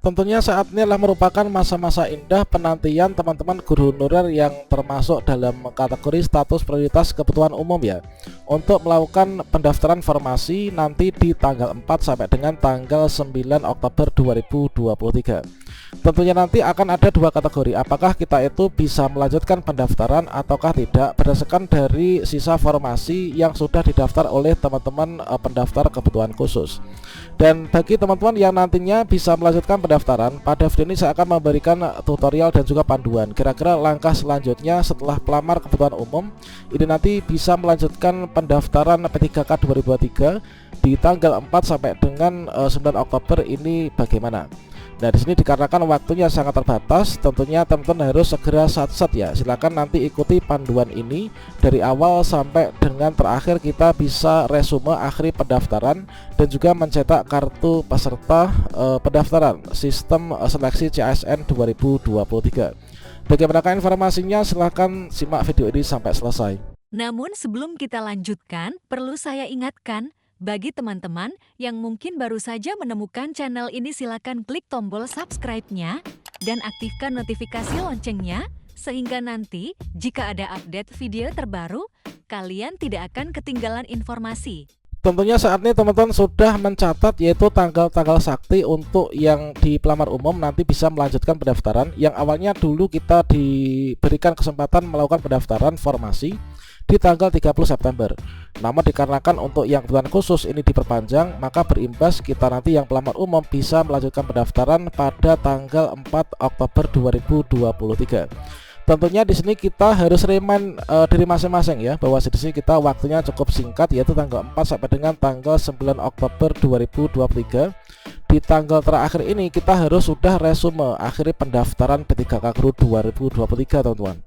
Tentunya saat ini adalah merupakan masa-masa indah penantian teman-teman guru honorer yang termasuk dalam kategori status prioritas kebutuhan umum ya, untuk melakukan pendaftaran formasi nanti di tanggal 4 sampai dengan tanggal 9 Oktober 2023. Tentunya nanti akan ada dua kategori, apakah kita itu bisa melanjutkan pendaftaran ataukah tidak berdasarkan dari sisa formasi yang sudah didaftar oleh teman-teman pendaftar kebutuhan khusus. Dan bagi teman-teman yang nantinya bisa melanjutkan pendaftaran, pada video ini saya akan memberikan tutorial dan juga panduan kira-kira langkah selanjutnya setelah pelamar kebutuhan umum ini nanti bisa melanjutkan pendaftaran P3K 2023 di tanggal 4 sampai dengan 9 Oktober ini bagaimana. Nah, di sini dikarenakan waktunya sangat terbatas, tentunya teman-teman harus segera sat-sat ya. Silakan nanti ikuti panduan ini dari awal sampai dengan terakhir, kita bisa resume akhir pendaftaran dan juga mencetak kartu peserta pendaftaran sistem seleksi CASN 2023. Bagaimanakah informasinya? Silahkan simak video ini sampai selesai. Namun sebelum kita lanjutkan, perlu saya ingatkan, bagi teman-teman yang mungkin baru saja menemukan channel ini, silakan klik tombol subscribe-nya dan aktifkan notifikasi loncengnya, sehingga nanti jika ada update video terbaru, kalian tidak akan ketinggalan informasi. Tentunya saat ini teman-teman sudah mencatat yaitu tanggal-tanggal sakti untuk yang di pelamar umum nanti bisa melanjutkan pendaftaran. Yang awalnya dulu kita diberikan kesempatan melakukan pendaftaran formasi di tanggal 30 September. Namun dikarenakan untuk yang kebutuhan khusus ini diperpanjang, maka berimbas kita nanti yang pelamar umum bisa melanjutkan pendaftaran pada tanggal 4 Oktober 2023. Tentunya di sini kita harus remind diri masing-masing ya, bahwa di sini kita waktunya cukup singkat, yaitu tanggal 4 sampai dengan tanggal 9 Oktober 2023. Di tanggal terakhir ini kita harus sudah resume akhir pendaftaran P3K Guru 2023 teman-teman.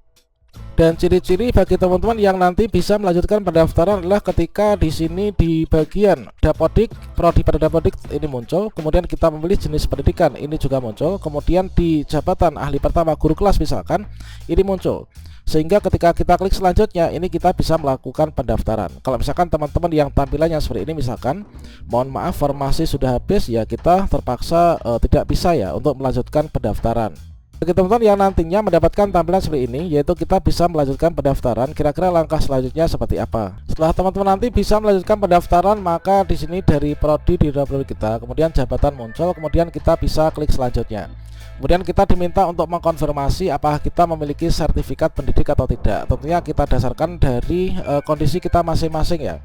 Dan ciri-ciri bagi teman-teman yang nanti bisa melanjutkan pendaftaran adalah ketika di sini di bagian Dapodik, prodi pada Dapodik ini muncul, kemudian kita memilih jenis pendidikan ini juga muncul, kemudian di jabatan ahli pertama guru kelas misalkan ini muncul. Sehingga ketika kita klik selanjutnya ini kita bisa melakukan pendaftaran. Kalau misalkan teman-teman yang tampilannya seperti ini misalkan, mohon maaf formasi sudah habis ya, kita terpaksa tidak bisa ya untuk melanjutkan pendaftaran. Bagi teman-teman yang nantinya mendapatkan tampilan seperti ini, yaitu kita bisa melanjutkan pendaftaran, kira-kira langkah selanjutnya seperti apa. Setelah teman-teman nanti bisa melanjutkan pendaftaran, maka di sini dari prodi di dapur kita, kemudian jabatan muncul, kemudian kita bisa klik selanjutnya. Kemudian kita diminta untuk mengkonfirmasi apakah kita memiliki sertifikat pendidik atau tidak. Tentunya kita dasarkan dari kondisi kita masing-masing ya.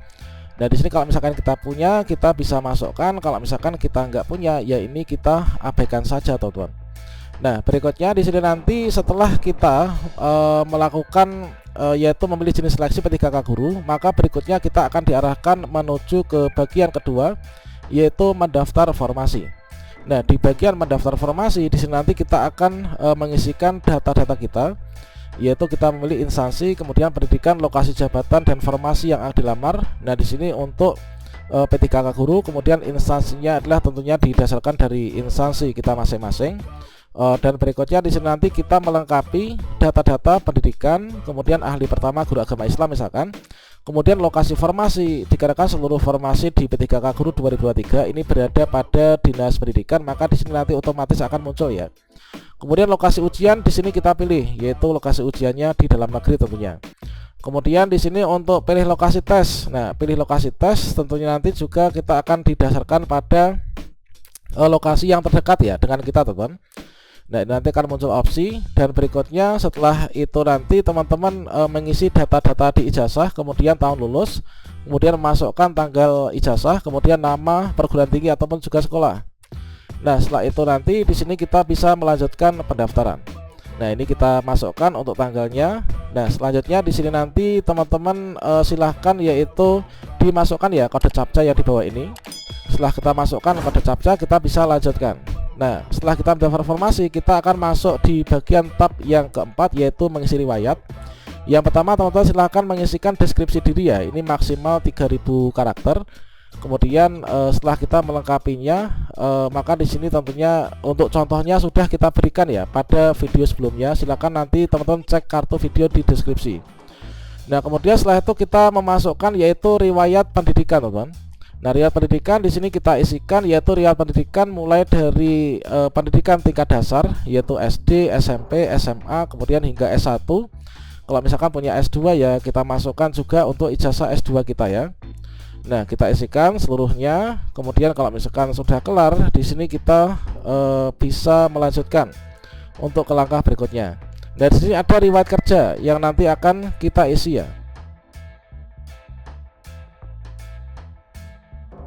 Nah, di sini kalau misalkan kita punya, kita bisa masukkan. Kalau misalkan kita nggak punya, ya ini kita abaikan saja, teman-teman. Nah, berikutnya di sini nanti setelah kita melakukan yaitu memilih jenis seleksi P3K Guru, maka berikutnya kita akan diarahkan menuju ke bagian kedua, yaitu mendaftar formasi. Nah, di bagian mendaftar formasi di sini nanti kita akan mengisikan data-data kita, yaitu kita memilih instansi, kemudian pendidikan, lokasi jabatan dan formasi yang akan dilamar. Nah, di sini untuk P3K Guru, kemudian instansinya adalah tentunya didasarkan dari instansi kita masing-masing. Dan berikutnya di sini nanti kita melengkapi data-data pendidikan, kemudian ahli pertama guru agama Islam misalkan, kemudian lokasi formasi, dikarenakan seluruh formasi di P3K Guru 2023 ini berada pada dinas pendidikan, maka di sini nanti otomatis akan muncul ya. Kemudian lokasi ujian di sini kita pilih, yaitu lokasi ujiannya di dalam negeri tentunya. Kemudian di sini untuk pilih lokasi tes. Nah, pilih lokasi tes tentunya nanti juga kita akan didasarkan pada lokasi yang terdekat ya dengan kita, teman-teman. Nah, nanti akan muncul opsi, dan berikutnya setelah itu nanti teman-teman mengisi data-data di ijazah, kemudian tahun lulus, kemudian masukkan tanggal ijazah, kemudian nama perguruan tinggi ataupun juga sekolah. Nah, setelah itu nanti di sini kita bisa melanjutkan pendaftaran. Nah, ini kita masukkan untuk tanggalnya. Nah, selanjutnya di sini nanti teman-teman silahkan yaitu dimasukkan ya kode captcha yang di bawah ini. Setelah kita masukkan kode captcha, kita bisa lanjutkan. Nah, setelah kita mendaftar formasi, kita akan masuk di bagian tab yang keempat, yaitu mengisi riwayat. Yang pertama, teman-teman silahkan mengisikan deskripsi diri ya, ini maksimal 3000 karakter. Kemudian setelah kita melengkapinya, maka di sini tentunya untuk contohnya sudah kita berikan ya pada video sebelumnya. Silakan nanti teman-teman cek kartu video di deskripsi. Nah, kemudian setelah itu kita memasukkan yaitu riwayat pendidikan, teman-teman. Nah, riwayat pendidikan di sini kita isikan yaitu riwayat pendidikan mulai dari pendidikan tingkat dasar yaitu SD, SMP, SMA, kemudian hingga S1. Kalau misalkan punya S2 ya kita masukkan juga untuk ijazah S2 kita ya. Nah, kita isikan seluruhnya. Kemudian kalau misalkan sudah kelar, di sini kita bisa melanjutkan untuk ke langkah berikutnya. Nah, di sini ada riwayat kerja yang nanti akan kita isi ya.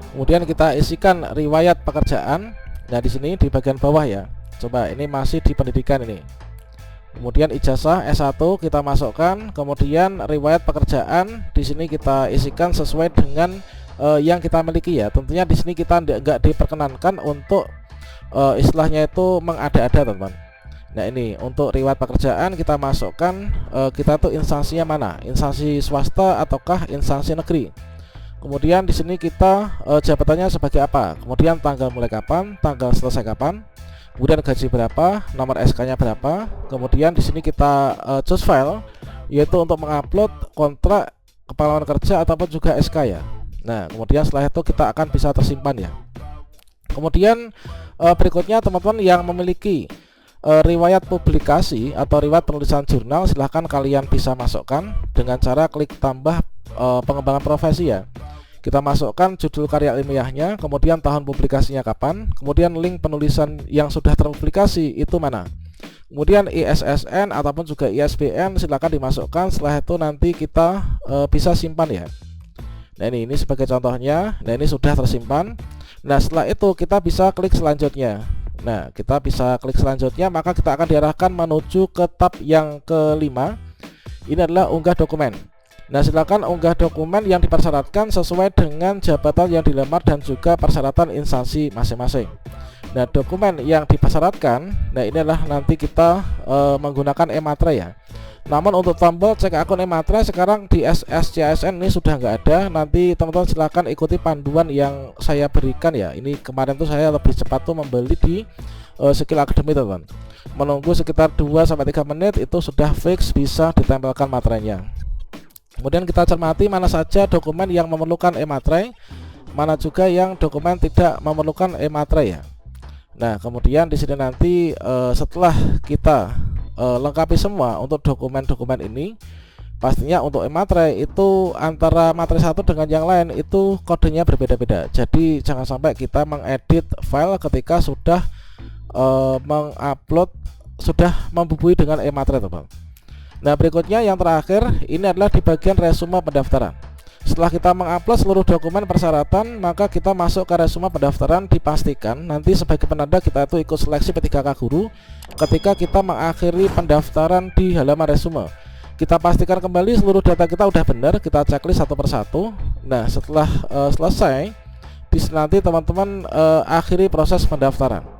Kemudian kita isikan riwayat pekerjaan. Nah, di sini di bagian bawah ya. Coba ini masih di pendidikan ini. Kemudian ijazah S1 kita masukkan, kemudian riwayat pekerjaan di sini kita isikan sesuai dengan yang kita miliki ya. Tentunya di sini kita nggak diperkenankan untuk istilahnya itu mengada-ada, teman-teman. Nah, ini untuk riwayat pekerjaan kita masukkan kita tuh instansinya mana? Instansi swasta ataukah instansi negeri? Kemudian di sini kita jabatannya sebagai apa? Kemudian tanggal mulai kapan, tanggal selesai kapan, kemudian gaji berapa, nomor SK-nya berapa. Kemudian di sini kita choose file yaitu untuk mengupload kontrak kepengalaman kerja ataupun juga SK ya. Nah, kemudian setelah itu kita akan bisa tersimpan ya. Kemudian berikutnya teman-teman yang memiliki riwayat publikasi atau riwayat penulisan jurnal, silahkan kalian bisa masukkan dengan cara klik tambah pengembangan profesi ya. Kita masukkan judul karya ilmiahnya, kemudian tahun publikasinya kapan, kemudian link penulisan yang sudah terpublikasi itu mana, kemudian ISSN ataupun juga ISBN silakan dimasukkan. Setelah itu nanti kita bisa simpan ya. Nah, ini sebagai contohnya. Nah, ini sudah tersimpan. Nah, setelah itu kita bisa klik selanjutnya. Nah, kita bisa klik selanjutnya, maka kita akan diarahkan menuju ke tab yang kelima. Ini adalah unggah dokumen. Nah, silakan unggah dokumen yang dipersyaratkan sesuai dengan jabatan yang dilamar dan juga persyaratan instansi masing-masing. Nah, dokumen yang dipersyaratkan, nah ini adalah nanti kita menggunakan e-materai ya. Namun untuk tombol cek akun e-materai sekarang di SSCASN ini sudah nggak ada. Nanti teman-teman silakan ikuti panduan yang saya berikan ya. Ini kemarin tuh saya lebih cepat tuh membeli di Skill Academy, teman-teman. Menunggu sekitar 2-3 menit itu sudah fix bisa ditempelkan materainya. Kemudian kita cermati mana saja dokumen yang memerlukan e-materai, mana juga yang dokumen tidak memerlukan e-materai ya. Nah, kemudian di sini nanti setelah kita lengkapi semua untuk dokumen-dokumen ini, pastinya untuk e-materai itu antara materai satu dengan yang lain itu kodenya berbeda-beda. Jadi jangan sampai kita mengedit file ketika sudah mengupload, sudah membubui dengan e-materai, teman. Nah, berikutnya yang terakhir ini adalah di bagian resume pendaftaran. Setelah kita mengupload seluruh dokumen persyaratan, maka kita masuk ke resume pendaftaran. Dipastikan nanti sebagai penanda kita itu ikut seleksi P3K Guru ketika kita mengakhiri pendaftaran di halaman resume. Kita pastikan kembali seluruh data kita udah benar, kita checklist satu persatu. Nah, setelah selesai, nanti teman-teman akhiri proses pendaftaran.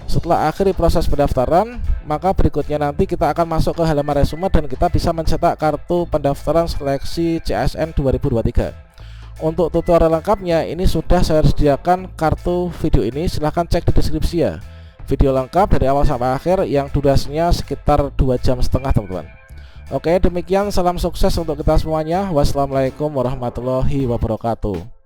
Setelah akhiri proses pendaftaran, maka berikutnya nanti kita akan masuk ke halaman resume dan kita bisa mencetak kartu pendaftaran seleksi CSN 2023. Untuk tutorial lengkapnya ini sudah saya sediakan kartu video ini, silahkan cek di deskripsi ya. Video lengkap dari awal sampai akhir yang durasinya sekitar 2,5 jam, teman-teman. Oke, demikian salam sukses untuk kita semuanya. Wassalamualaikum warahmatullahi wabarakatuh.